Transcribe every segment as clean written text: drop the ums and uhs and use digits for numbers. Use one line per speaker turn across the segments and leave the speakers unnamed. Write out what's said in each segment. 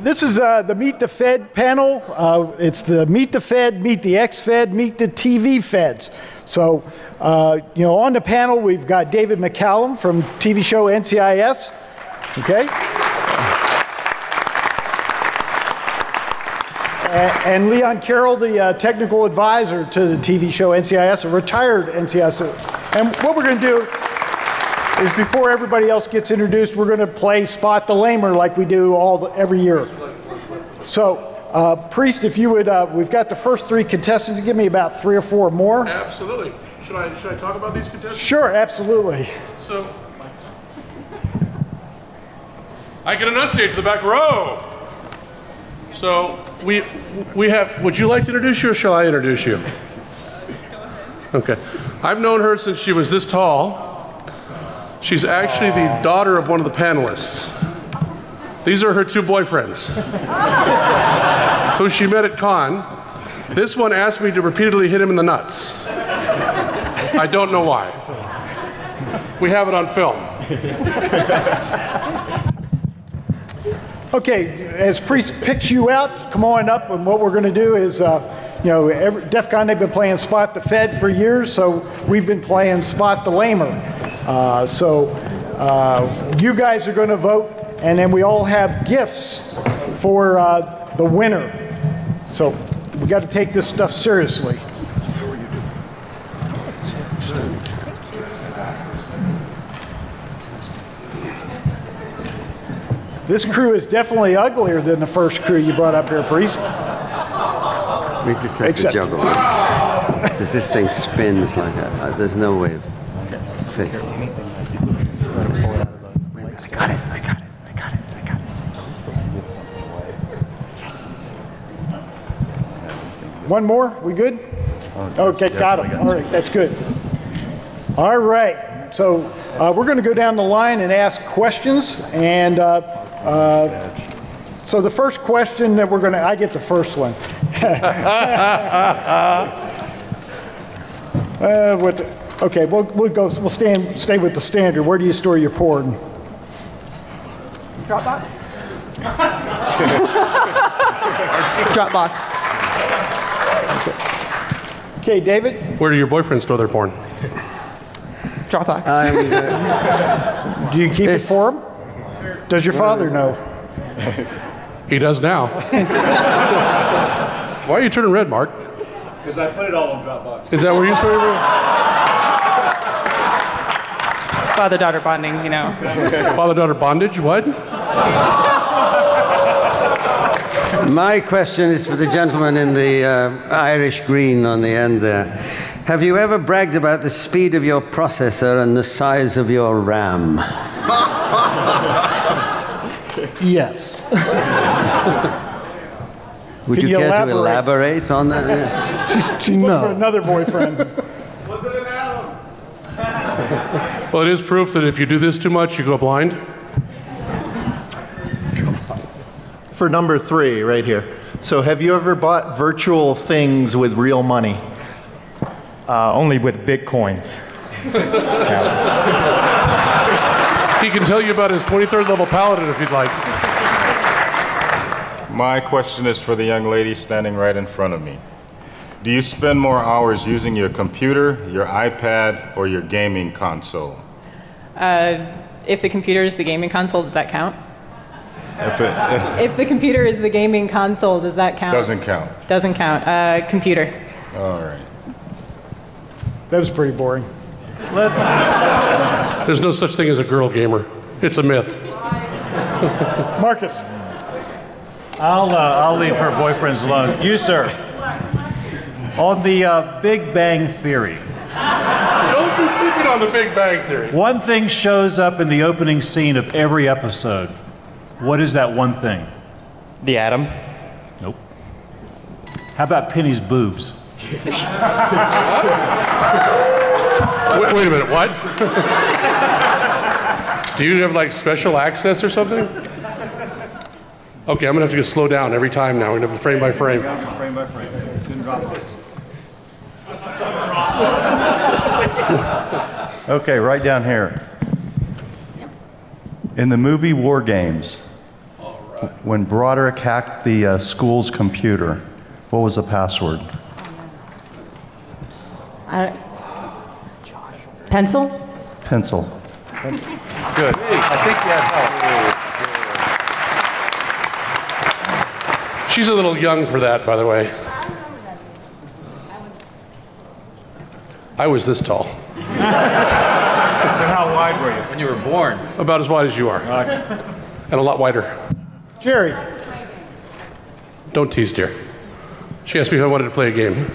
This is the Meet the Fed panel. It's the Meet the Fed, Meet the Ex-Fed, Meet the TV Feds. So, you know, on the panel we've got David McCallum from TV show NCIS. Okay. And Leon Carroll, the technical advisor to the TV show NCIS, a retired NCIS. And what we're going to do is, before everybody else gets introduced, we're going to play Spot the Lamer like we do every year. So, Priest, if you would, we've got the first 3 contestants. Give me about 3 or 4 more.
Absolutely. Should I talk about these contestants?
Sure, absolutely.
So, I can enunciate to the back row. So, we have, would you like to introduce you or shall I introduce you? Okay. I've known her since she was this tall. She's actually the daughter of one of the panelists. These are her 2 boyfriends, who she met at con. This one asked me to repeatedly hit him in the nuts. I don't know why. We have it on film.
Okay, as Priest picks you out, come on up, and what we're going to do is, you know, DEF CON, they've been playing Spot the Fed for years, so we've been playing Spot the Lamer. You guys are going to vote, and then we all have gifts for the winner. So we got to take this stuff seriously. This crew is definitely uglier than the first crew you brought up here, Priest.
We just have to juggle this. Because this thing spins like that. There's no way of fixing it. I got it. Yes.
One more? We good? Okay, got him. All right, that's good. All right, so we're going to go down the line and ask questions. And so the first question that I get the first one. Okay, we'll stay with the standard. Where do you store your porn?
Dropbox. Dropbox.
Okay, David?
Where do your boyfriends store their porn?
Dropbox.
Do you keep it for him? Does your father know?
He does now. Why are you turning red, Mark?
Because I put it all on Dropbox.
Is that where you store your
Father-daughter bonding, you know.
Father-daughter bondage? What?
My question is for the gentleman in the Irish green on the end there. Have you ever bragged about the speed of your processor and the size of your RAM?
Yes.
Would you care to elaborate on that? Yeah.
She's looking for another boyfriend.
Was it an Adam? Well, it is proof that if you do this too much, you go blind.
For number 3, right here. So have you ever bought virtual things with real money?
Only with Bitcoins.
He can tell you about his 23rd level paladin if you'd like.
My question is for the young lady standing right in front of me. Do you spend more hours using your computer, your iPad, or your gaming console?
If the computer is the gaming console, does that count?
If
the computer is the gaming console, does that count?
Doesn't count.
Doesn't count. Computer.
All right.
That was pretty boring.
There's no such thing as a girl gamer. It's a myth.
Marcus.
I'll leave her boyfriends alone. You, sir. On the Big Bang Theory.
Don't be picking on the Big Bang Theory.
One thing shows up in the opening scene of every episode. What is that one thing?
The atom.
Nope. How about Penny's boobs?
Wait a minute, what? Do you have like special access or something? Okay, I'm gonna have to slow down every time now. We're gonna have to frame by frame.
Frame by frame. Didn't drop this.
Okay, right down here. In the movie War Games,
when Broderick hacked the school's computer, what was the password?
Pencil?
Pencil. Good. I think you had help.
She's a little young for that, by the way. I was this tall.
Then how wide were you?
When you were born.
About as wide as you are. And a lot wider.
Jerry.
Don't tease, dear. She asked me if I wanted to play a game.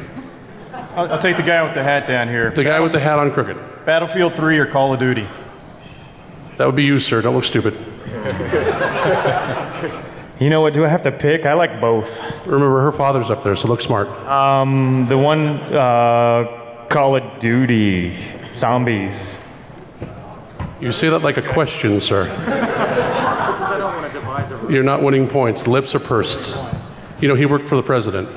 I'll take the guy with the hat down here.
The guy with the hat on crooked.
Battlefield 3 or Call of Duty?
That would be you, sir. Don't look stupid.
You know what, do I have to pick? I like both.
Remember, her father's up there, so look smart.
The one, Call of Duty, zombies.
You say that like a question, sir. You're not winning points. Lips are pursed. You know, he worked for the president.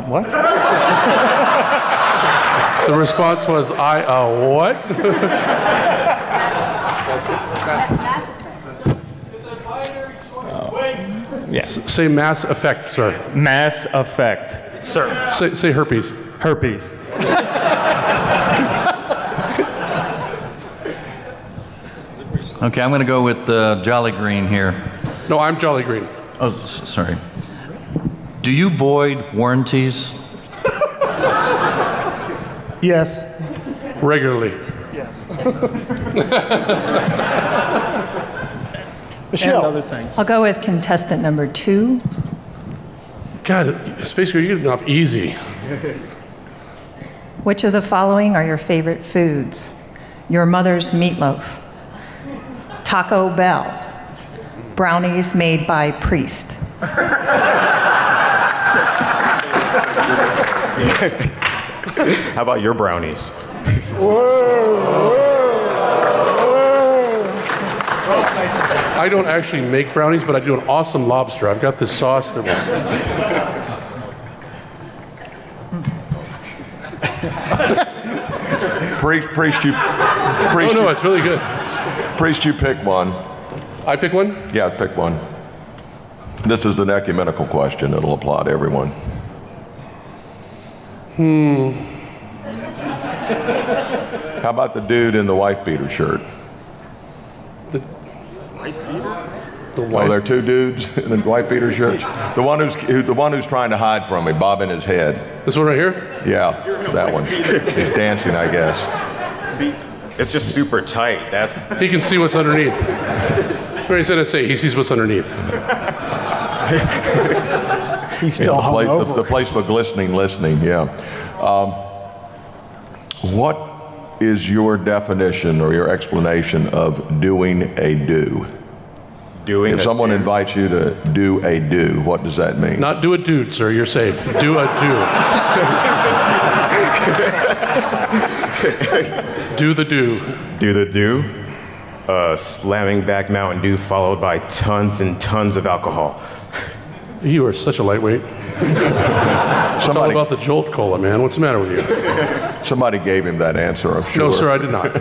What?
The response was, what?
Yeah.
Say Mass Effect, sir.
Mass Effect, sir.
Say herpes.
Herpes.
Okay, I'm going to go with Jolly Green here.
No, I'm Jolly Green.
Oh, sorry. Do you void warranties?
Yes.
Regularly.
Yes. Michelle.
And other things. I'll go with contestant number 2.
God, Space Girl, you're getting off easy.
Which of the following are your favorite foods? Your mother's meatloaf, Taco Bell, brownies made by priest.
How about your brownies?
I don't actually make brownies, but I do an awesome lobster. I've got this sauce that
Priest,
no, it's really good.
Priest, you pick one.
I pick one?
Yeah, pick one. This is an ecumenical question. It'll apply to everyone. How about the dude in the wife beater shirt?
The
Oh, there are two dudes in the wife beater shirts. The one who's trying to hide from me, bobbing his head.
This one right here?
Yeah, that one. He's dancing, I guess.
See, it's just super tight.
He can see what's underneath. What he's gonna say, he sees what's underneath.
He's still hungover.
The place for glistening listening, yeah. What is your definition or your explanation of doing a do? If someone invites you to do a do, what does that mean?
Not do a dude, sir. You're safe. Do a do. Do the do.
Do the do? Slamming back Mountain Dew followed by tons and tons of alcohol.
You are such a lightweight. It's all about the Jolt Cola, man. What's the matter with you?
Somebody gave him that answer, I'm sure.
No, sir, I did not.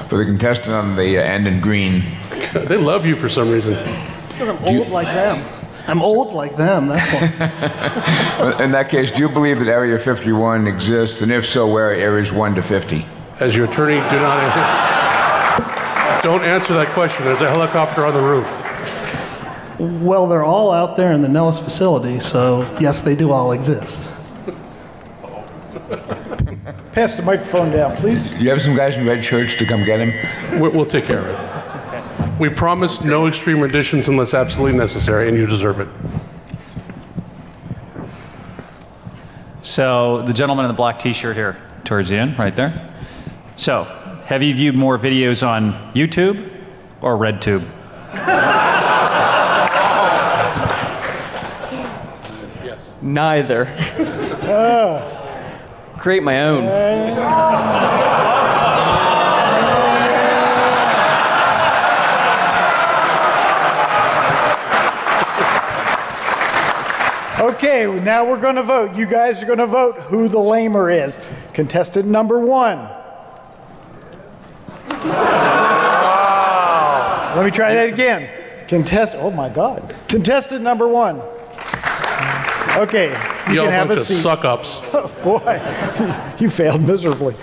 For the contestant on the end in green.
God, they love you for some reason.
Because I'm old like them. I'm old like them, that's why.
In that case, do you believe that Area 51 exists? And if so, where are areas 1 to 50?
As your attorney, don't answer that question. There's a helicopter on the roof.
Well, they're all out there in the Nellis facility, so yes, they do all exist.
Pass the microphone down, please.
Do you have some guys in red shirts to come get him?
We'll take care of it. We promise no extreme renditions unless absolutely necessary, and you deserve it.
So the gentleman in the black t-shirt here, towards the end, right there. So, have you viewed more videos on YouTube or RedTube?
Yes. Neither. Create my own.
Okay, now we're going to vote. You guys are going to vote who the lamer is. Contestant number 1. Wow. Let me try that again. Oh my God. Contestant number 1. Okay, you can have a seat.
Suck-ups.
Oh boy, you failed miserably.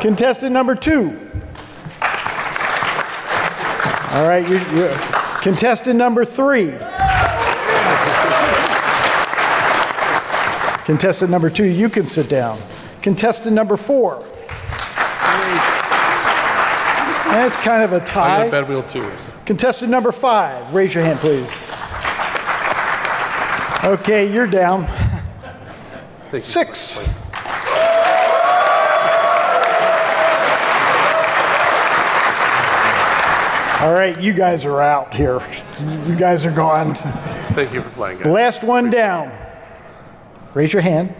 Contestant number 2. All right, contestant number 3. Contestant number 2, you can sit down. Contestant number 4. That's kind of a tie.
I got a bed wheel too.
Contestant number 5, raise your hand, please. Okay, you're down. 6. All right, you guys are out here. You guys are gone.
Thank you for playing, guys.
Last one down. Raise your hand.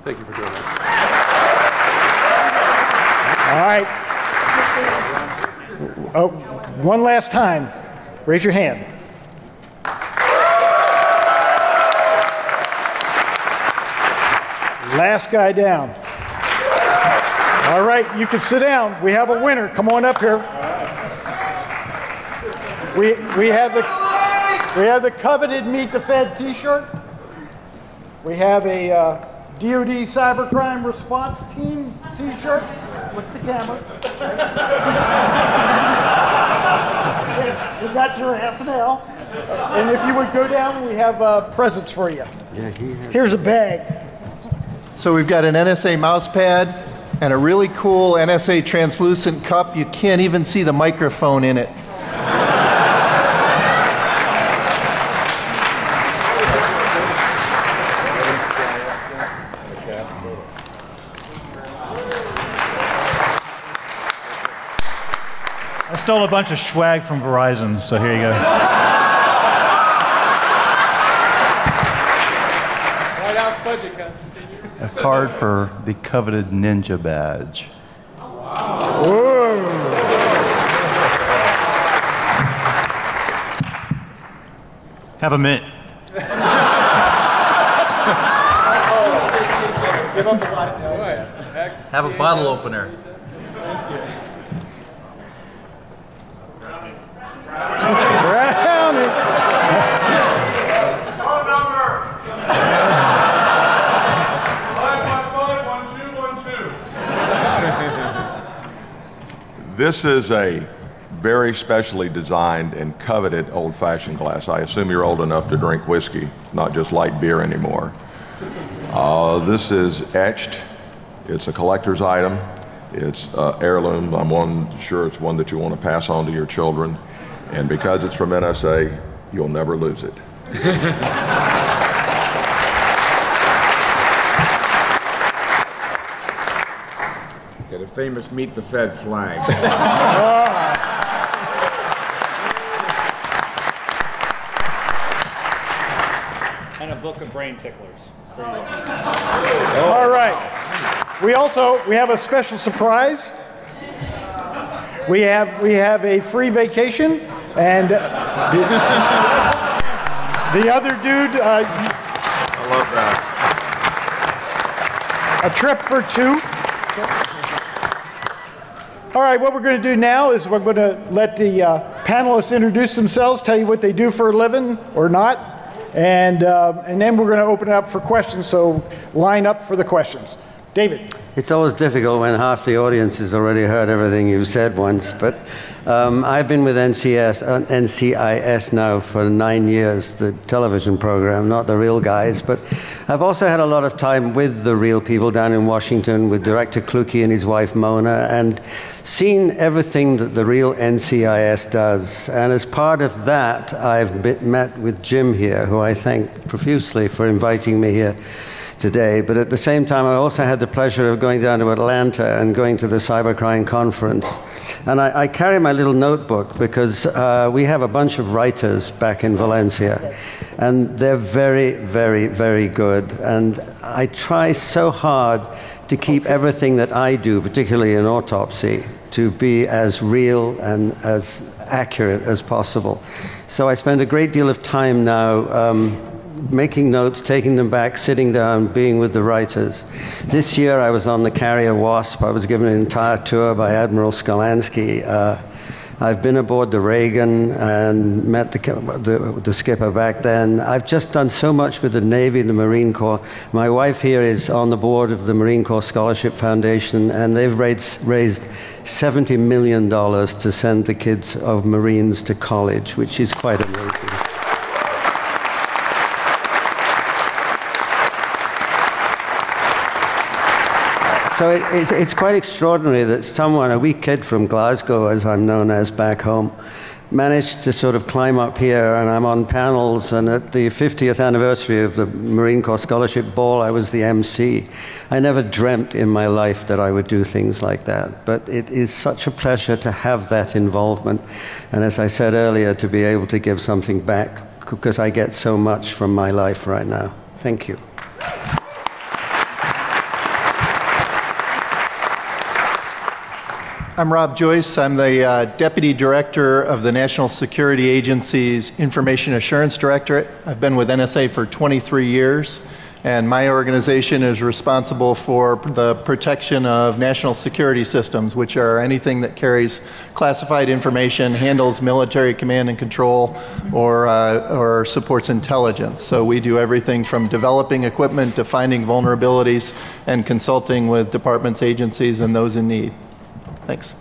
Thank you for doing that.
All right. Oh, one last time. Raise your hand. Last guy down. All right, you can sit down. We have a winner. Come on up here. We have the coveted Meet the Fed T-shirt. We have a DoD Cybercrime Response Team T-shirt. Look at the camera. We got your SNL. And if you would go down, we have presents for you. Here's a bag.
So we've got an NSA mouse pad and a really cool NSA translucent cup. You can't even see the microphone in it.
I stole a bunch of swag from Verizon, so here you go.
White House budget cuts.
A card for the coveted ninja badge.
Whoa.
Have a mint.
Have a bottle opener.
Phone number. 515-1212.
This is a very specially designed and coveted old-fashioned glass. I assume you're old enough to drink whiskey, not just light beer anymore. This is etched. It's a collector's item. It's heirloom. I'm sure it's one that you want to pass on to your children. And because it's from NSA, you'll never lose it.
Get a famous Meet the Fed flag.
And a book of brain ticklers.
All right. We have a special surprise. We have a free vacation, and the other dude.
I love that.
A trip for 2. All right, what we're going to do now is we're going to let the panelists introduce themselves, tell you what they do for a living or not, and then we're going to open it up for questions, so line up for the questions. David.
It's always difficult when half the audience has already heard everything you've said once, but I've been with NCIS now for 9 years, the television program, not the real guys, but I've also had a lot of time with the real people down in Washington, with Director Kluge and his wife Mona, and seen everything that the real NCIS does. And as part of that, I've met with Jim here, who I thank profusely for inviting me here today. But at the same time, I also had the pleasure of going down to Atlanta and going to the Cybercrime Conference. And I carry my little notebook because we have a bunch of writers back in Valencia. And they're very, very, very good. And I try so hard to keep everything that I do, particularly in autopsy, to be as real and as accurate as possible. So I spend a great deal of time now making notes, taking them back, sitting down, being with the writers. This year I was on the carrier Wasp. I was given an entire tour by Admiral Skolansky. I've been aboard the Reagan and met the skipper back then. I've just done so much with the Navy and the Marine Corps. My wife here is on the board of the Marine Corps Scholarship Foundation, and they've raised $70 million to send the kids of Marines to college, which is quite amazing. So it's quite extraordinary that someone, a wee kid from Glasgow, as I'm known as back home, managed to sort of climb up here, and I'm on panels, and at the 50th anniversary of the Marine Corps Scholarship Ball, I was the MC. I never dreamt in my life that I would do things like that, but it is such a pleasure to have that involvement, and as I said earlier, to be able to give something back, because I get so much from my life right now. Thank you.
I'm Rob Joyce. I'm the Deputy Director of the National Security Agency's Information Assurance Directorate. I've been with NSA for 23 years, and my organization is responsible for the protection of national security systems, which are anything that carries classified information, handles military command and control, or supports intelligence. So we do everything from developing equipment to finding vulnerabilities and consulting with departments, agencies, and those in need. Thanks.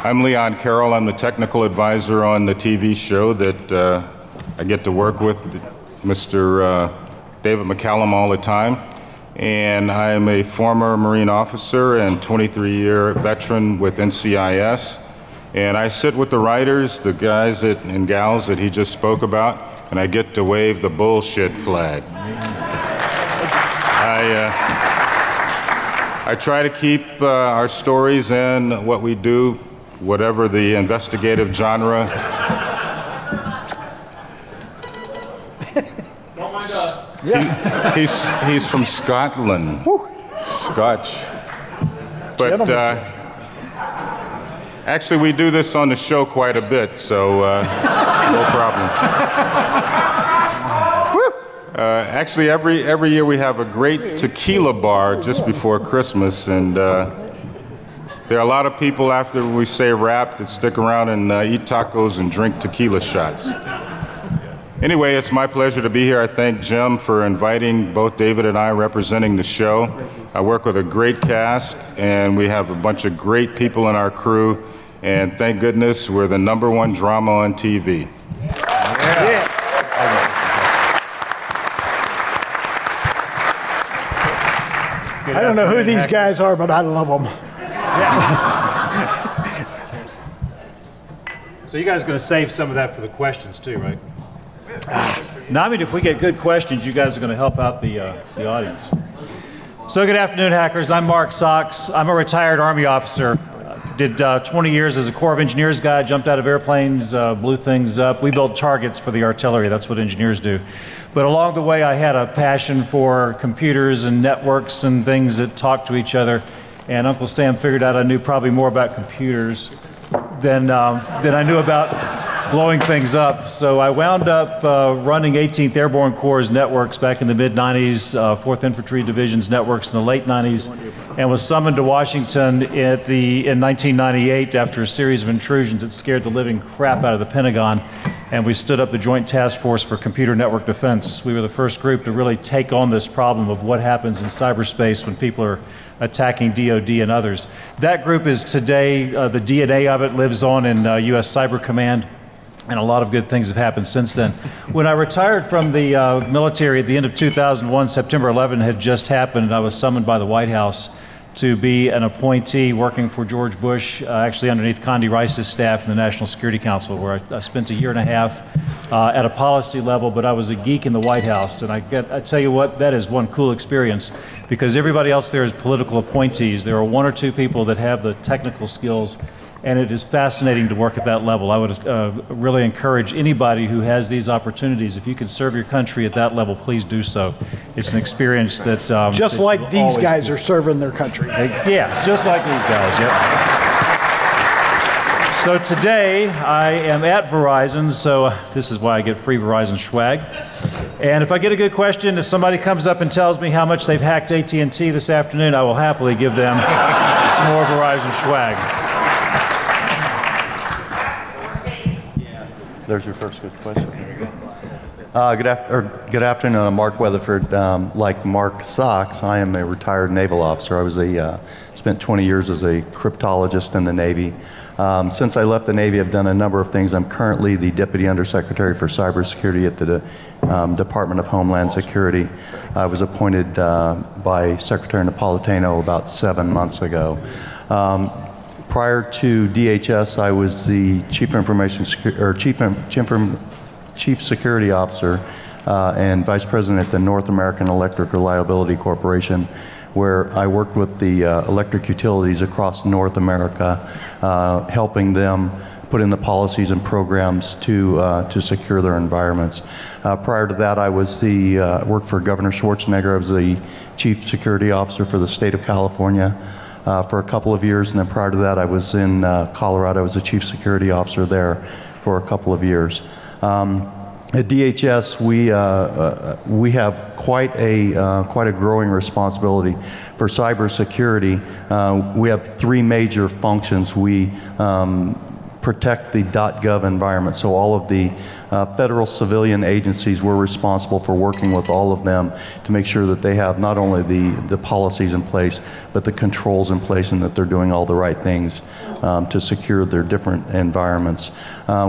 I'm Leon Carroll. I'm the technical advisor on the TV show that I get to work with Mr. David McCallum all the time. And I am a former Marine officer and 23-year veteran with NCIS. And I sit with the writers, the guys and gals that he just spoke about, and I get to wave the bullshit flag. I try to keep our stories and what we do, whatever the investigative genre. He's from Scotland. Scotch. But actually, we do this on the show quite a bit, so no problem. Actually, every year we have a great tequila bar just before Christmas, and there are a lot of people after we say wrap that stick around and eat tacos and drink tequila shots. Anyway, it's my pleasure to be here. I thank Jim for inviting both David and I representing the show. I work with a great cast, and we have a bunch of great people in our crew, and thank goodness we're the #1 drama on TV. Yeah.
I don't know who these guys are, but I love them.
So you guys are going to save some of that for the questions too, right? Now, I mean, if we get good questions, you guys are going to help out the audience. So good afternoon, hackers. I'm Mark Sox. I'm a retired Army officer. Did 20 years as a Corps of Engineers guy, jumped out of airplanes, blew things up. We built targets for the artillery. That's what engineers do. But along the way, I had a passion for computers and networks and things that talk to each other. And Uncle Sam figured out I knew probably more about computers than I knew about blowing things up. So I wound up running 18th Airborne Corps' networks back in the mid-90s, 4th Infantry Division's networks in the late 90s, and was summoned to Washington in 1998 after a series of intrusions that scared the living crap out of the Pentagon. And we stood up the Joint Task Force for Computer Network Defense. We were the first group to really take on this problem of what happens in cyberspace when people are attacking DoD and others. That group is today, the DNA of it lives on in US Cyber Command, and a lot of good things have happened since then. When I retired from the military at the end of 2001, September 11 had just happened, and I was summoned by the White House to be an appointee working for George Bush, actually underneath Condi Rice's staff in the National Security Council, where I spent a year and a half at a policy level, but I was a geek in the White House. And I tell you what, that is one cool experience, because everybody else there is political appointees. There are 1 or 2 people that have the technical skills, and it is fascinating to work at that level. I would really encourage anybody who has these opportunities, if you can serve your country at that level, please do so. It's an experience that...
just like these guys are serving their country.
Yeah, just like these guys, yep. So today I am at Verizon, so this is why I get free Verizon swag. And if I get a good question, if somebody comes up and tells me how much they've hacked AT&T this afternoon, I will happily give them some more Verizon swag.
There's your first good question. Good afternoon. I'm Mark Weatherford. Like Mark Sox, I am a retired naval officer. I was spent 20 years as a cryptologist in the Navy. Since I left the Navy, I've done a number of things. I'm currently the Deputy Undersecretary for Cybersecurity at the Department of Homeland Security. I was appointed by Secretary Napolitano about 7 months ago. Prior to DHS, I was the Chief Security Officer and Vice President at the North American Electric Reliability Corporation, where I worked with the electric utilities across North America, helping them put in the policies and programs to secure their environments. Prior to that, I was worked for Governor Schwarzenegger. I was the Chief Security Officer for the state of California for a couple of years, and then prior to that, I was in Colorado. I was the Chief Security Officer there for a couple of years. At DHS, we have quite a growing responsibility for cybersecurity. We have three major functions. We protect the .gov environment, so all of the federal civilian agencies, we're responsible for working with all of them to make sure that they have not only the policies in place, but the controls in place, and that they're doing all the right things to secure their different environments.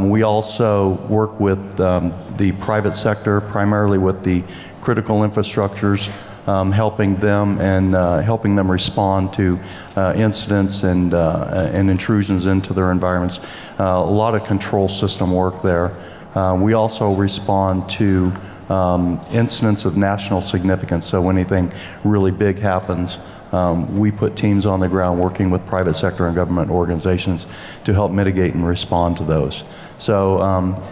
We also work with the private sector, primarily with the critical infrastructures, helping them respond to incidents and intrusions into their environments. A lot of control system work there. We also respond to incidents of national significance. So when anything really big happens, we put teams on the ground working with private sector and government organizations to help mitigate and respond to those. So,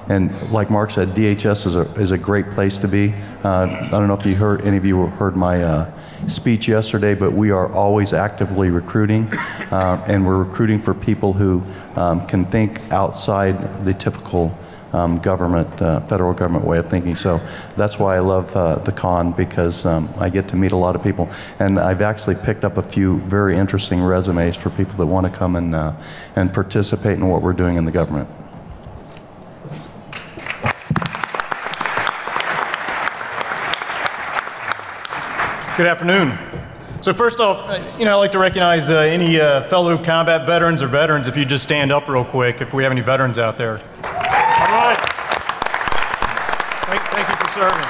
and like Mark said, DHS is a great place to be. I don't know if any of you heard my speech yesterday, but we are always actively recruiting, and we're recruiting for people who can think outside the typical federal government way of thinking. So that's why I love the con, because I get to meet a lot of people, and I've actually picked up a few very interesting resumes for people that want to come and participate in what we're doing in the government.
Good afternoon. So first off, I'd like to recognize any fellow combat veterans or veterans, if you just stand up real quick, if we have any veterans out there. All right. Thank you for serving.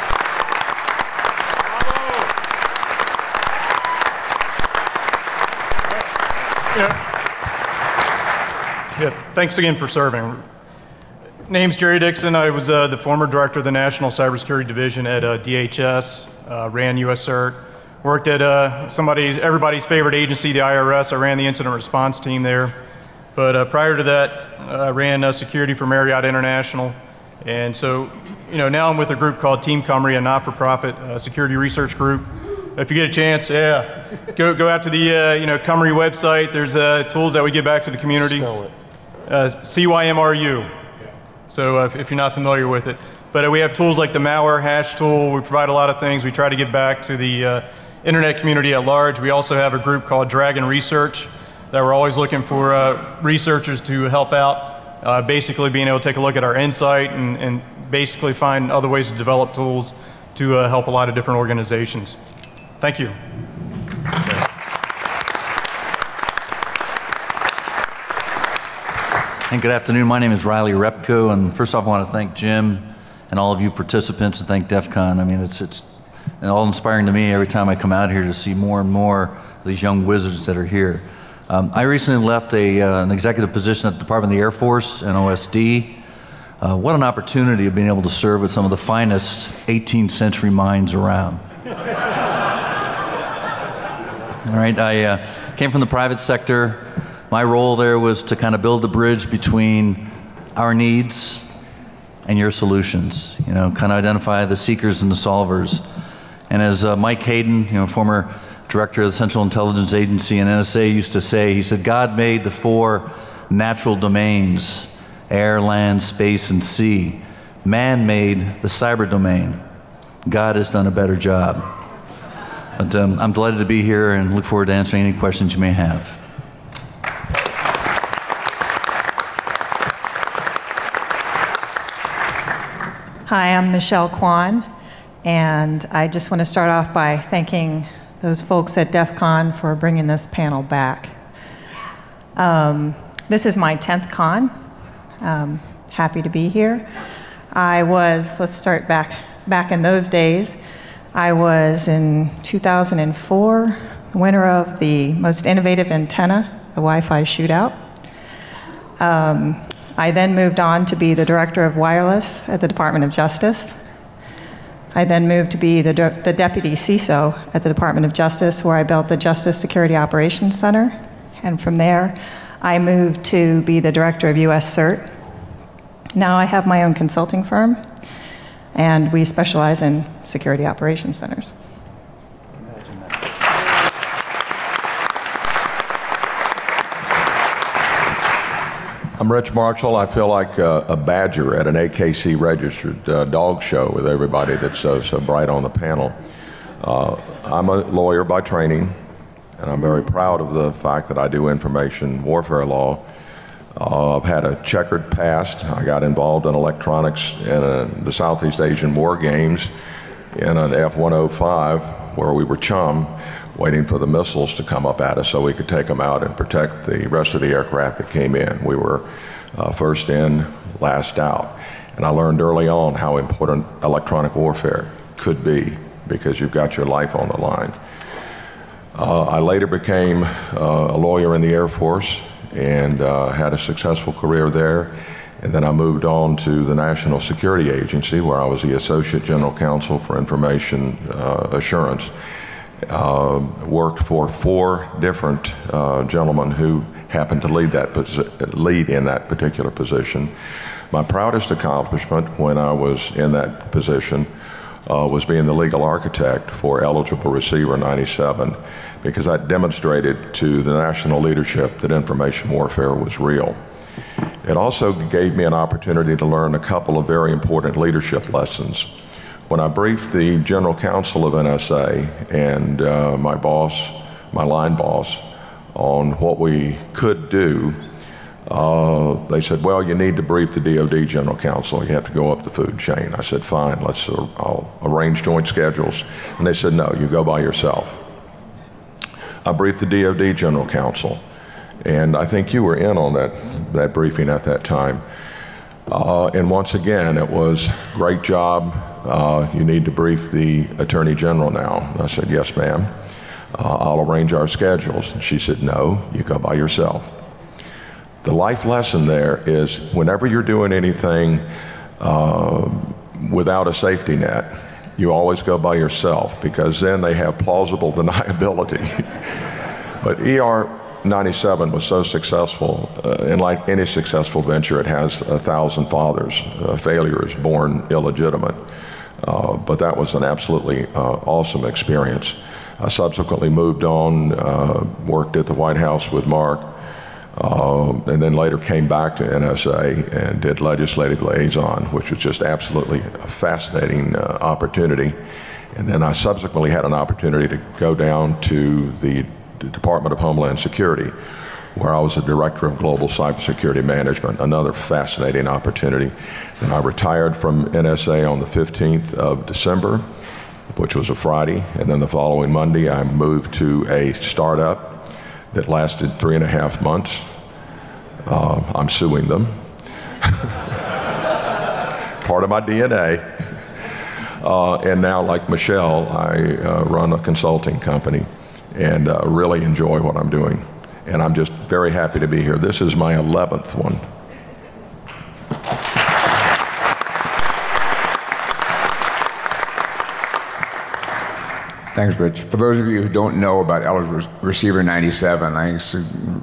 Yeah, thanks again for serving. Name's Jerry Dixon. I was the former director of the National Cybersecurity Division at DHS, ran US CERT. Worked at everybody's favorite agency, the IRS. I ran the incident response team there. But prior to that, I ran security for Marriott International. And so, now I'm with a group called Team Cumry, a not-for-profit security research group. If you get a chance, go out to the Cumry website. There's tools that we give back to the community.
Spell it.
CYMRU. So if you're not familiar with it. But we have tools like the malware hash tool. We provide a lot of things. We try to give back to the internet community at large. We also have a group called Dragon Research that we're always looking for researchers to help out, basically being able to take a look at our insight and basically find other ways to develop tools to help a lot of different organizations. Thank you.
And good afternoon. My name is Riley Repko, and first off, I want to thank Jim and all of you participants, and thank DEF CON. I mean, it's all inspiring to me every time I come out here to see more and more of these young wizards that are here. I recently left an executive position at the Department of the Air Force, NOSD. What an opportunity of being able to serve with some of the finest 18th century minds around. All right, I came from the private sector. My role there was to kind of build the bridge between our needs and your solutions, kind of identify the seekers and the solvers. And as Mike Hayden, former director of the Central Intelligence Agency and NSA used to say, he said, God made the four natural domains, air, land, space, and sea. Man made the cyber domain. God has done a better job. But I'm delighted to be here and look forward to answering any questions you may have.
Hi, I'm Michelle Kwan, and I just want to start off by thanking those folks at DEF CON for bringing this panel back. This is my 10th con. Happy to be here. Let's start back in those days. I was in 2004, the winner of the most innovative antenna, the Wi-Fi shootout. I then moved on to be the Director of Wireless at the Department of Justice. I then moved to be the Deputy CISO at the Department of Justice, where I built the Justice Security Operations Center. And from there, I moved to be the Director of US CERT. Now I have my own consulting firm, and we specialize in security operations centers.
I'm Rich Marshall. I feel like a badger at an AKC registered dog show with everybody that's so bright on the panel. I'm a lawyer by training, and I'm very proud of the fact that I do information warfare law. I've had a checkered past. I got involved in electronics in the Southeast Asian War Games in an F-105 where we were chum, waiting for the missiles to come up at us so we could take them out and protect the rest of the aircraft that came in. We were first in, last out. And I learned early on how important electronic warfare could be because you've got your life on the line. I later became a lawyer in the Air Force and had a successful career there. And then I moved on to the National Security Agency, where I was the Associate General Counsel for Information Assurance. Worked for 4 different gentlemen who happened to lead in that particular position. My proudest accomplishment when I was in that position was being the legal architect for Eligible Receiver 97, because I demonstrated to the national leadership that information warfare was real. It also gave me an opportunity to learn a couple of very important leadership lessons. When I briefed the General Counsel of NSA and my boss, my line boss, on what we could do, they said, well, you need to brief the DoD General Counsel. You have to go up the food chain. I said, fine, I'll arrange joint schedules. And they said, no, you go by yourself. I briefed the DoD General Counsel, and I think you were in on that briefing at that time. And once again, it was, great job. You need to brief the Attorney General now. I said, yes, ma'am. I'll arrange our schedules. And she said, no, you go by yourself. The life lesson there is whenever you're doing anything without a safety net, you always go by yourself, because then they have plausible deniability. But ER 97 was so successful, and like any successful venture, it has 1,000 fathers. Failure is born illegitimate. But that was an absolutely awesome experience. I subsequently moved on, worked at the White House with Mark, and then later came back to NSA and did legislative liaison, which was just absolutely a fascinating opportunity. And then I subsequently had an opportunity to go down to the Department of Homeland Security, where I was the Director of Global Cybersecurity Management, another fascinating opportunity. And I retired from NSA on the 15th of December, which was a Friday, and then the following Monday I moved to a startup that lasted 3.5 months. I'm suing them. Part of my DNA. And now, like Michelle, I run a consulting company and really enjoy what I'm doing. And I'm just very happy to be here. This is my 11th one.
Thanks, Rich. For those of you who don't know about Eligible Receiver 97, I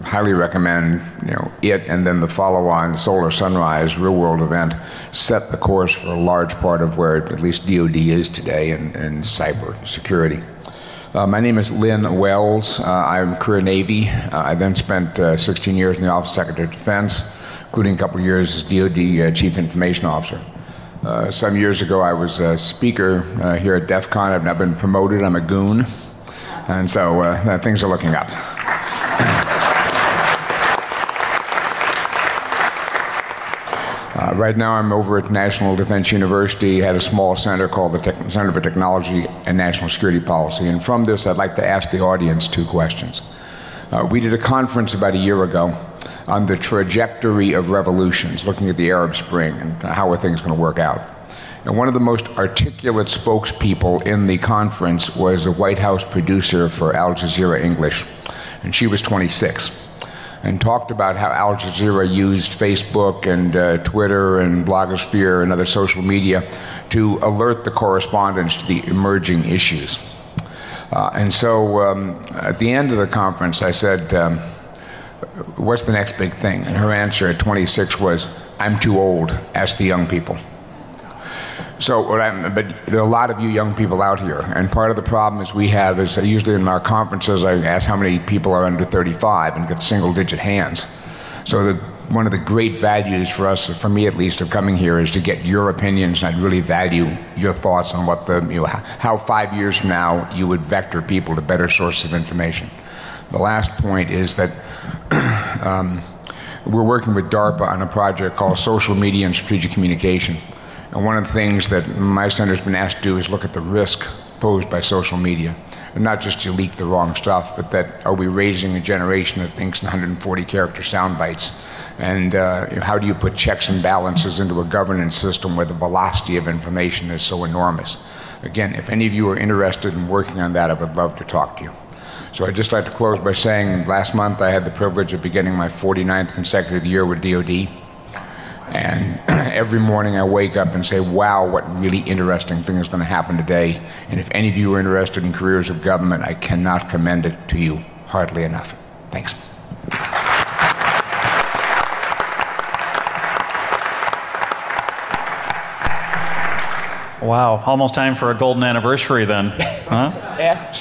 highly recommend it, and then the follow-on Solar Sunrise real-world event set the course for a large part of where at least DoD is today in cyber security. My name is Lynn Wells. I'm career Navy. I then spent 16 years in the Office of Secretary of Defense, including a couple of years as DoD Chief Information Officer. Some years ago, I was a speaker here at DEF CON. I've now been promoted. I'm a goon. And so things are looking up. Right now, I'm over at National Defense University at a small center called the Center for Technology and National Security Policy. And from this, I'd like to ask the audience 2 questions. We did a conference about a year ago on the trajectory of revolutions, looking at the Arab Spring and how are things going to work out. And one of the most articulate spokespeople in the conference was a White House producer for Al Jazeera English, and she was 26. And talked about how Al Jazeera used Facebook and Twitter and blogosphere and other social media to alert the correspondents to the emerging issues. And so at the end of the conference, I said, what's the next big thing? And her answer at 26 was, I'm too old, ask the young people. So, but there are a lot of you young people out here, and part of the problem is we have is usually in our conferences I ask how many people are under 35 and get single-digit hands. So one of the great values for us, for me at least, of coming here is to get your opinions, and I'd really value your thoughts on what how 5 years from now you would vector people to better sources of information. The last point is that we're working with DARPA on a project called Social Media and Strategic Communication. And one of the things that my center's been asked to do is look at the risk posed by social media. And not just to leak the wrong stuff, but that are we raising a generation that thinks in 140-character sound bites? And how do you put checks and balances into a governance system where the velocity of information is so enormous? Again, if any of you are interested in working on that, I would love to talk to you. So I'd just like to close by saying last month I had the privilege of beginning my 49th consecutive year with DoD. And every morning I wake up and say, wow, what really interesting thing is going to happen today. And if any of you are interested in careers of government, I cannot commend it to you hardly enough. Thanks.
Wow, almost time for a golden anniversary then. Huh?
Yeah.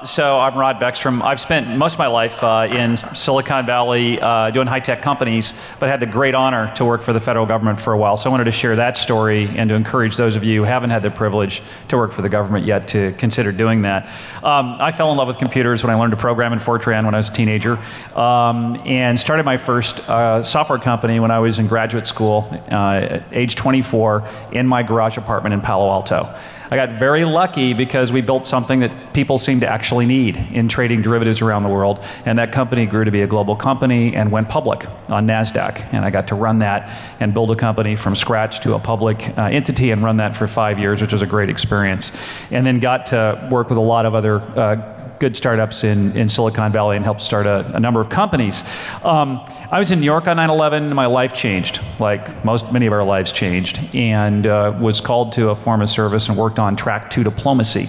So I'm Rod Beckstrom. I've spent most of my life in Silicon Valley doing high-tech companies, but had the great honor to work for the federal government for a while. So I wanted to share that story and to encourage those of you who haven't had the privilege to work for the government yet to consider doing that. I fell in love with computers when I learned to program in Fortran when I was a teenager, and started my first software company when I was in graduate school at age 24 in my garage apartment in Palo Alto. I got very lucky because we built something that people seem to actually need in trading derivatives around the world, and that company grew to be a global company and went public on NASDAQ, and I got to run that and build a company from scratch to a public entity and run that for 5 years, which was a great experience, and then got to work with a lot of other good startups in Silicon Valley and helped start a number of companies. I was in New York on 9/11. My life changed, like many of our lives changed, and was called to a form of service and worked on track 2 diplomacy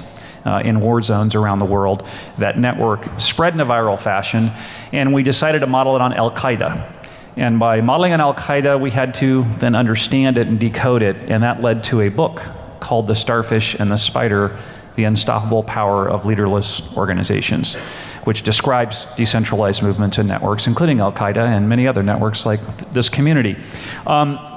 in war zones around the world. That network spread in a viral fashion, and we decided to model it on Al-Qaeda. And by modeling on Al-Qaeda, we had to then understand it and decode it, and that led to a book called The Starfish and the Spider: The Unstoppable Power of Leaderless Organizations, which describes decentralized movements and networks, including Al-Qaeda and many other networks like this community.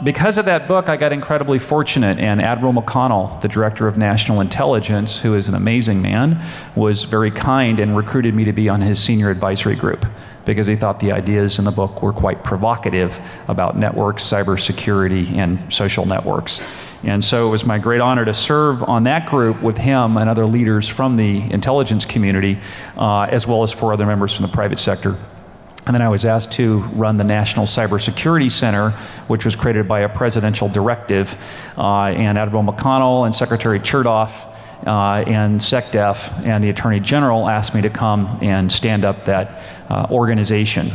Because of that book, I got incredibly fortunate, and Admiral McConnell, the Director of National Intelligence, who is an amazing man, was very kind and recruited me to be on his senior advisory group, because he thought the ideas in the book were quite provocative about networks, cybersecurity, and social networks. And so it was my great honor to serve on that group with him and other leaders from the intelligence community, as well as 4 other members from the private sector. And then I was asked to run the National Cybersecurity Center, which was created by a presidential directive, and Admiral McConnell and Secretary Chertoff and SecDef and the Attorney General asked me to come and stand up that organization,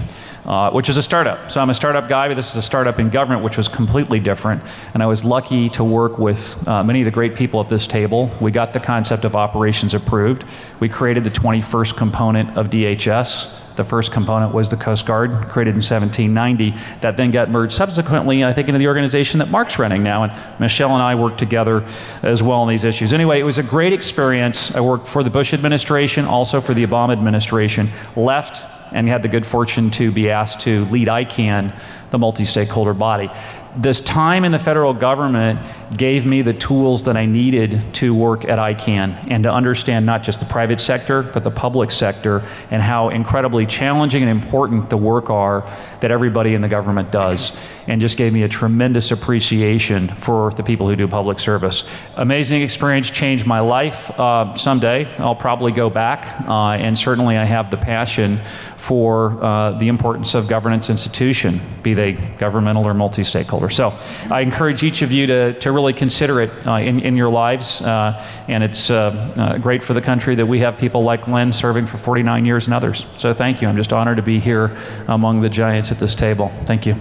which is a startup. So I'm a startup guy, but this is a startup in government, which was completely different. And I was lucky to work with many of the great people at this table. We got the concept of operations approved. We created the 21st component of DHS, The first component was the Coast Guard, created in 1790, that then got merged subsequently, I think, into the organization that Mark's running now. And Michelle and I worked together as well on these issues. Anyway, it was a great experience. I worked for the Bush administration, also for the Obama administration, left and had the good fortune to be asked to lead ICANN, the multi-stakeholder body. This time in the federal government gave me the tools that I needed to work at ICANN and to understand not just the private sector, but the public sector and how incredibly challenging and important the work are that everybody in the government does, and just gave me a tremendous appreciation for the people who do public service. Amazing experience, changed my life. Someday I'll probably go back, and certainly I have the passion for the importance of governance institution, be they governmental or multi-stakeholder. So I encourage each of you to really consider it in your lives, and it's great for the country that we have people like Lynn serving for 49 years and others. So thank you. I'm just honored to be here among the giants at this table. Thank you.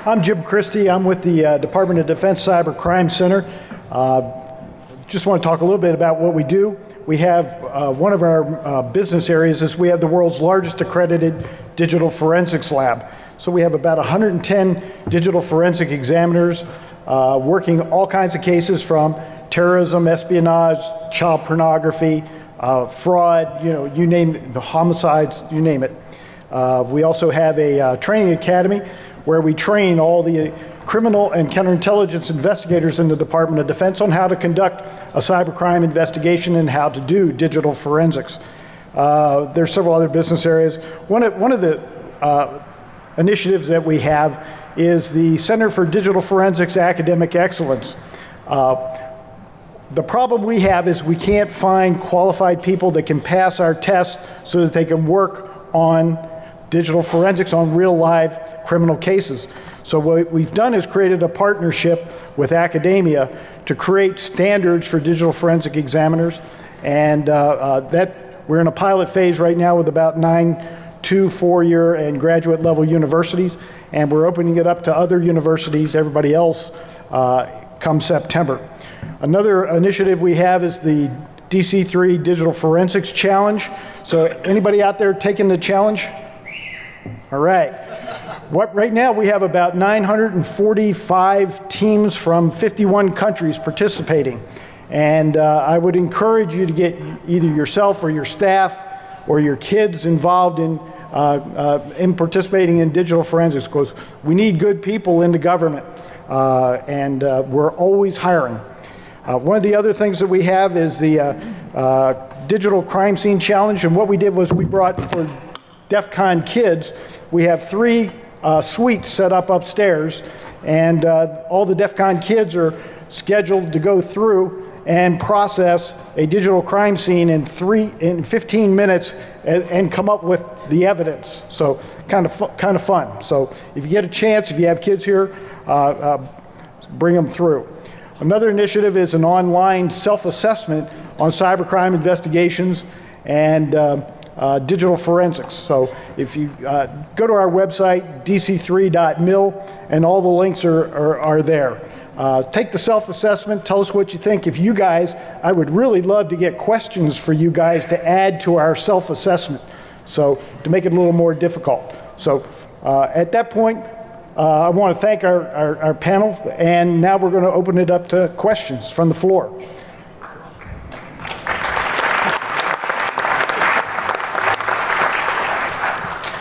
I'm Jim Christy. I'm with the Department of Defense Cyber Crime Center. Just want to talk a little bit about what we do. We have one of our business areas is we have the world's largest accredited digital forensics lab. So we have about 110 digital forensic examiners working all kinds of cases from terrorism, espionage, child pornography, fraud, you name it, the homicides, you name it. We also have a training academy where we train all the criminal and counterintelligence investigators in the Department of Defense on how to conduct a cybercrime investigation and how to do digital forensics. There's several other business areas. One of the initiatives that we have is the Center for Digital Forensics Academic Excellence. The problem we have is we can't find qualified people that can pass our tests so that they can work on digital forensics on real live criminal cases. So what we've done is created a partnership with academia to create standards for digital forensic examiners, and we're in a pilot phase right now with about 9 4-year and graduate level universities, and we're opening it up to other universities, everybody else, come September. Another initiative we have is the DC3 Digital Forensics Challenge. So anybody out there taking the challenge? All right. Right now we have about 945 teams from 51 countries participating. And I would encourage you to get either yourself or your staff or your kids involved in participating in digital forensics, because we need good people in the government, and we're always hiring. One of the other things that we have is the Digital Crime Scene Challenge, and what we did was we brought, for DEF CON kids, we have 3 suites set up upstairs, and all the DEF CON kids are scheduled to go through and process a digital crime scene in 15 minutes and come up with the evidence. So kind of fun. So if you get a chance, if you have kids here, bring them through. Another initiative is an online self-assessment on cybercrime investigations and digital forensics. So if you go to our website, dc3.mil, and all the links are there. Take the self-assessment, tell us what you think. If you guys, I would really love to get questions for you guys to add to our self-assessment, so to make it a little more difficult. So at that point, I want to thank our panel, and now we're going to open it up to questions from the floor.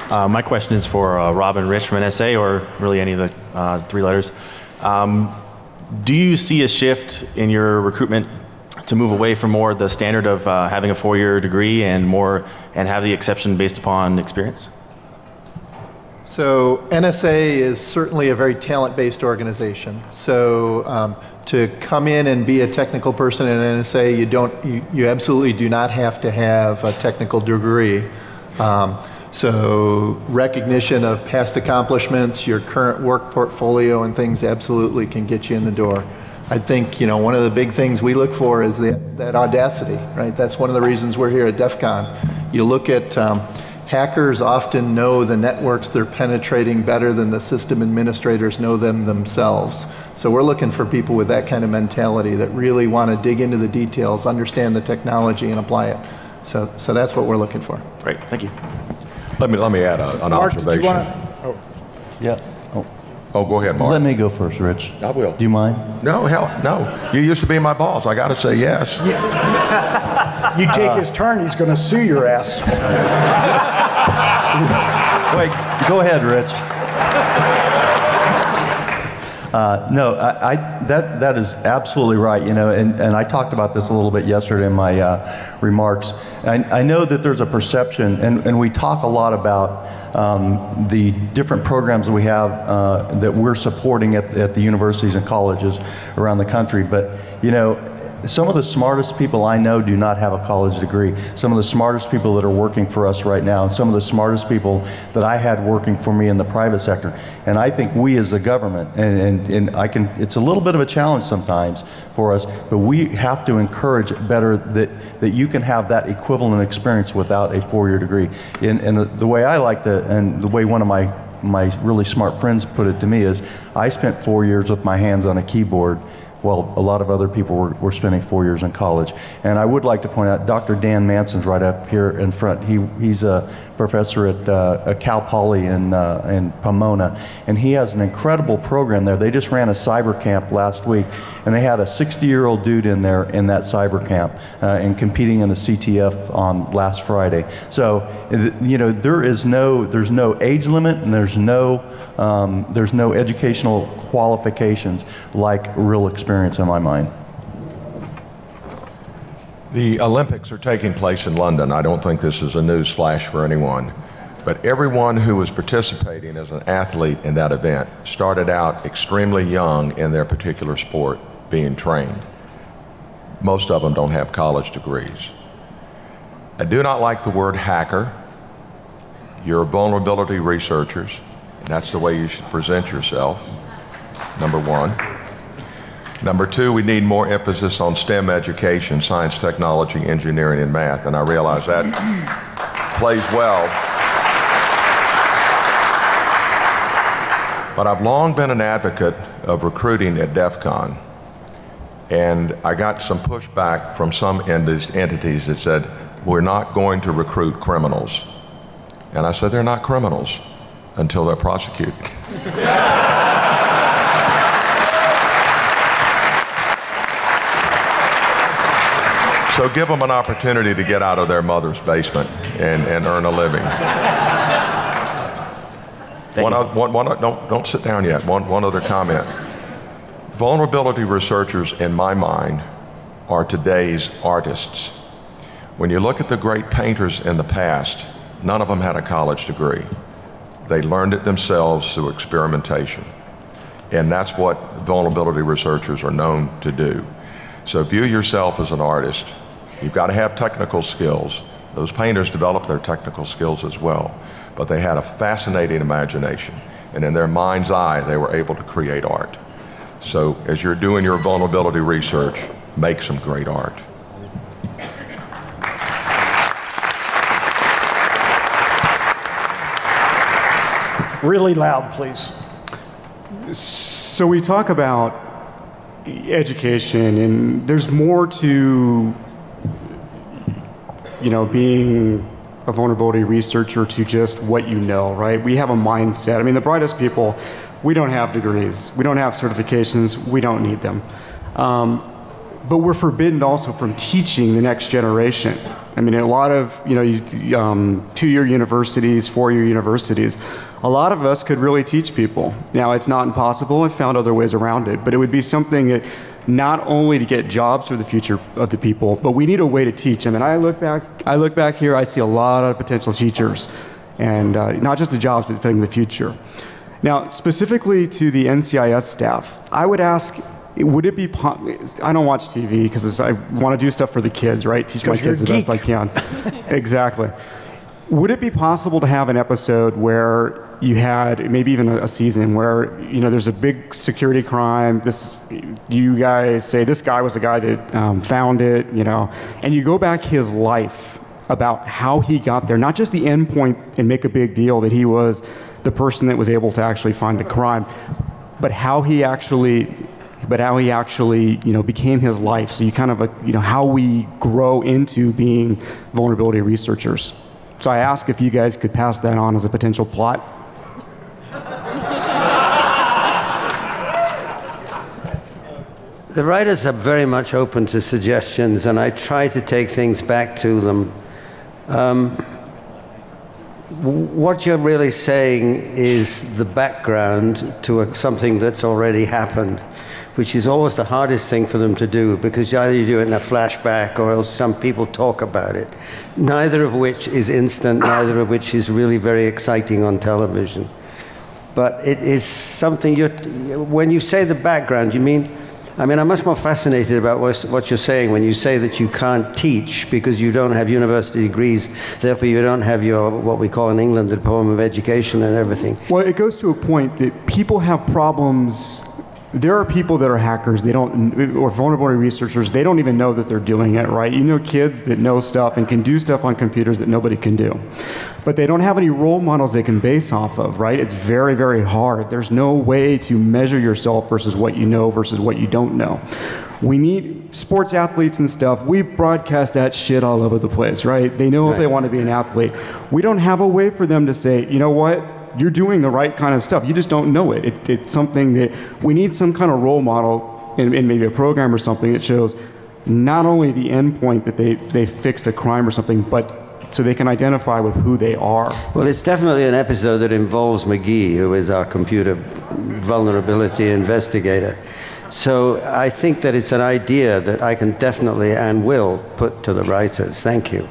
My question is for Rob and Rich from NSA, or really any of the 3 letters. Do you see a shift in your recruitment to move away from more the standard of having a 4-year degree and have the exception based upon experience?
So NSA is certainly a very talent-based organization. So to come in and be a technical person in NSA, you absolutely do not have to have a technical degree. So recognition of past accomplishments, your current work portfolio and things absolutely can get you in the door. I think, one of the big things we look for is that audacity, right? That's one of the reasons we're here at DEF CON. You look at, Hackers often know the networks they're penetrating better than the system administrators know them themselves. So we're looking for people with that kind of mentality that really want to dig into the details, understand the technology, and apply it. So that's what we're looking for.
Great, thank you.
Let me add an
Mark, did
observation.
you want
Yeah.
Oh, go ahead, Mark.
Let me go first, Rich.
I will.
Do you mind?
No, hell, no. You used to be my boss. I got to say yes.
You take his turn, he's going to sue your ass.
Wait, go ahead, Rich. No, that is absolutely right, you know, and I talked about this a little bit yesterday in my remarks. I know that there's a perception, and we talk a lot about the different programs that we have that we're supporting at the universities and colleges around the country, but, you know, some of the smartest people I know do not have a college degree. Some of the smartest people that are working for us right now, and some of the smartest people that I had working for me in the private sector. And I think we as the government, and it's a little bit of a challenge sometimes for us, but we have to encourage better that you can have that equivalent experience without a four-year degree. And the way I like to, and the way one of my really smart friends put it to me is, I spent 4 years with my hands on a keyboard. Well, a lot of other people were spending 4 years in college. And I would like to point out, Dr. Dan Manson's right up here in front. He's a professor at Cal Poly in Pomona, and he has an incredible program there. They just ran a cyber camp last week, and they had a 60-year-old dude in there in that cyber camp and competing in the CTF on last Friday. So, you know, there's no age limit, and there's no educational qualifications like real experience in my mind.
The Olympics are taking place in London. I don't think this is a news flash for anyone, but everyone who was participating as an athlete in that event started out extremely young in their particular sport being trained. Most of them don't have college degrees. I do not like the word hacker. You're vulnerability researchers. That's the way you should present yourself, number one. Number two, we need more emphasis on STEM education, science, technology, engineering, and math, and I realize that plays well. But I've long been an advocate of recruiting at DEF CON, and I got some pushback from some entities that said, we're not going to recruit criminals. And I said, they're not criminals until they're prosecuted. So give them an opportunity to get out of their mother's basement and earn a living. Don't sit down yet. One other comment. Vulnerability researchers, in my mind, are today's artists. When you look at the great painters in the past, none of them had a college degree. They learned it themselves through experimentation. And that's what vulnerability researchers are known to do. So view yourself as an artist. You've got to have technical skills. Those painters developed their technical skills as well, but they had a fascinating imagination. And in their mind's eye, they were able to create art. So as you're doing your vulnerability research, make some great art.
Really loud, please.
So we talk about education, and there's more to, you know, being a vulnerability researcher to just what you know, right? We have a mindset. I mean, the brightest people, we don't have degrees. We don't have certifications. We don't need them. But we're forbidden also from teaching the next generation. I mean, a lot of, you know, 2-year universities, 4-year universities, a lot of us could really teach people. Now, it's not impossible. I've found other ways around it, but it would be something that not only to get jobs for the future of the people, but we need a way to teach. I mean, I look back here, I see a lot of potential teachers, and not just the jobs, but the future. Now, specifically to the NCIS staff, I would ask, would it be, I don't watch TV because I want to do stuff for the kids, right? Teach my kids the best I can. Exactly. Would it be possible to have an episode where you had, maybe even a season where, you know, there's a big security crime, you guys say this guy was the guy that found it, you know, and you go back his life about how he got there, not just the end point and make a big deal that he was the person that was able to actually find the crime, but how he actually became his life. So you kind of, how we grow into being vulnerability researchers. So I ask if you guys could pass that on as a potential plot.
The writers are very much open to suggestions, and I try to take things back to them. What you're really saying is the background to something that's already happened, which is always the hardest thing for them to do, because either you do it in a flashback or else some people talk about it, neither of which is instant, neither of which is really very exciting on television. But it is something when you say the background, I'm much more fascinated about what you're saying when you say that you can't teach because you don't have university degrees, therefore you don't have your, what we call in England, the diploma of education and everything.
Well, it goes to a point that people have problems. There are people that are hackers, or vulnerability researchers, they don't even know that they're doing it, right? You know kids that know stuff and can do stuff on computers that nobody can do. But they don't have any role models they can base off of, right? It's very, very hard. There's no way to measure yourself versus what you know versus what you don't know. We need sports athletes and stuff. We broadcast that shit all over the place, right? They know if they want to be an athlete. We don't have a way for them to say, you know what? You're doing the right kind of stuff. You just don't know it. It's something that we need some kind of role model in maybe a program or something that shows not only the end point that they fixed a crime or something, but so they can identify with who they are.
Well, it's definitely an episode that involves McGee, who is our computer vulnerability investigator. So I think that it's an idea that I can definitely and will put to the writers. Thank you.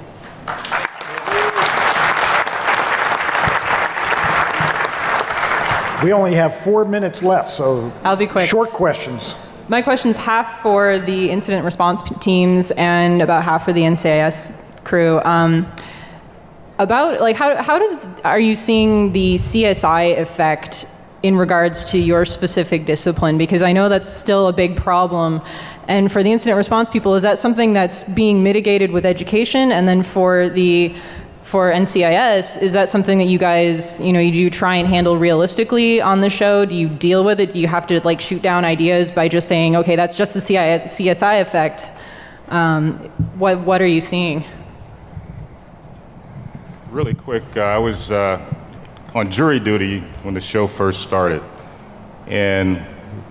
We only have 4 minutes left, so
I'll be quick.
Short questions.
My question's half for the incident response teams and about half for the NCIS crew. About are you seeing the CSI effect in regards to your specific discipline? Because I know that's still a big problem. And for the incident response people, is that something that's being mitigated with education? And then for NCIS, is that something that you guys, do you try and handle realistically on the show? Do you deal with it? Do you have to shoot down ideas by just saying, okay, that's just the CSI effect? What are you seeing?
Really quick, I was on jury duty when the show first started, and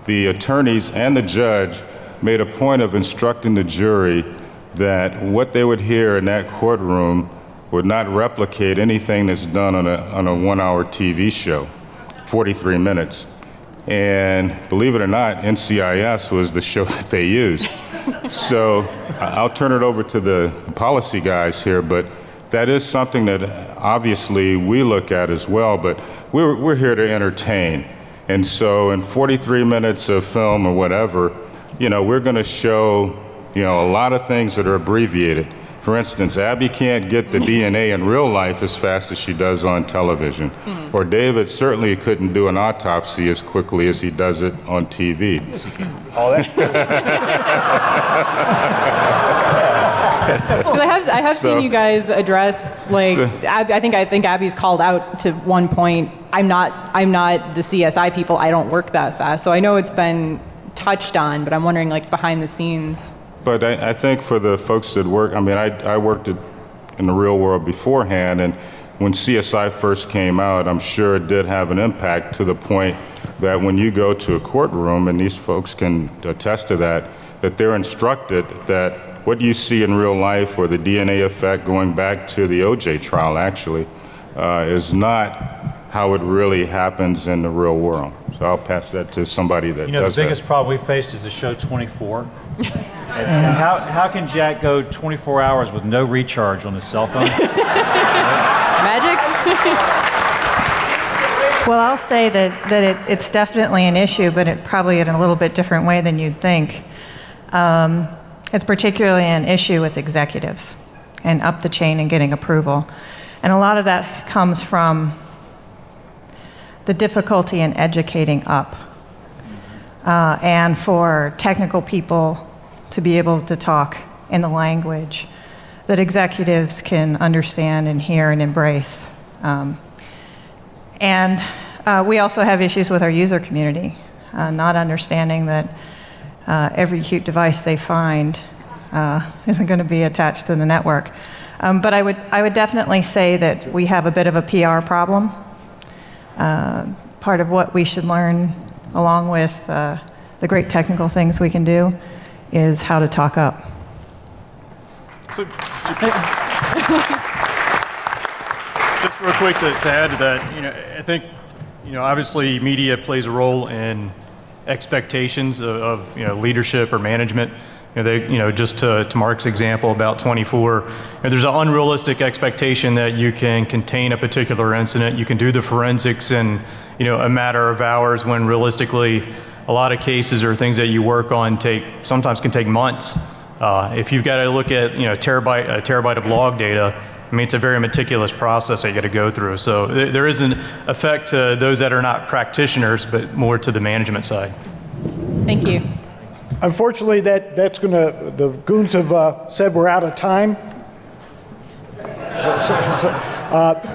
the attorneys and the judge made a point of instructing the jury that what they would hear in that courtroom would not replicate anything that's done on a 1-hour TV show, 43 minutes. And believe it or not, NCIS was the show that they used. So I'll turn it over to the policy guys here, but that is something that obviously we look at as well, but we're here to entertain. And so in 43 minutes of film or whatever, we're gonna show, a lot of things that are abbreviated. For instance, Abby can't get the DNA in real life as fast as she does on television. Or David certainly couldn't do an autopsy as quickly as he does it on TV.
Yes, he can. Oh, that's
I have seen you guys address I think Abby's called out to one point. I'm not the CSI people. I don't work that fast. So I know it's been touched on, but I'm wondering behind the scenes.
But I think for the folks that work, I worked in the real world beforehand, and when CSI first came out, I'm sure it did have an impact to the point that when you go to a courtroom, and these folks can attest to that they're instructed that what you see in real life, or the DNA effect going back to the OJ trial actually, is not how it really happens in the real world. So I'll pass that to somebody that does
the biggest problem we faced is the show 24. And how can Jack go 24 hours with no recharge on his cell phone?
Magic?
Well, I'll say that it's definitely an issue, but it probably in a little bit different way than you'd think. It's particularly an issue with executives and up the chain and getting approval. And a lot of that comes from the difficulty in educating up. And for technical people to be able to talk in the language that executives can understand and hear and embrace. And we also have issues with our user community, not understanding that every cute device they find isn't going to be attached to the network. But I would definitely say that we have a bit of a PR problem. Part of what we should learn, along with the great technical things we can do, is how to talk up.
So, just real quick to add to that, I think, obviously media plays a role in expectations of leadership or management. Just to Mark's example about 24, there's an unrealistic expectation that you can contain a particular incident. You can do the forensics in a matter of hours, when realistically a lot of cases or things that you work on sometimes can take months. If you've got to look at a terabyte of log data, I mean, it's a very meticulous process that you got to go through. So there is an effect to those that are not practitioners, but more to the management side. Thank you.
Unfortunately, that's going to, the goons have said we're out of time.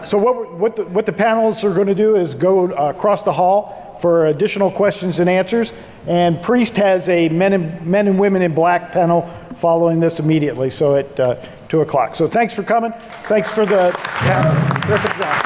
So what the panelists are going to do is go across the hall for additional questions and answers. And Priest has a men and women in black panel following this immediately, so at 2 o'clock. So thanks for coming. Thanks for the panel. Terrific job.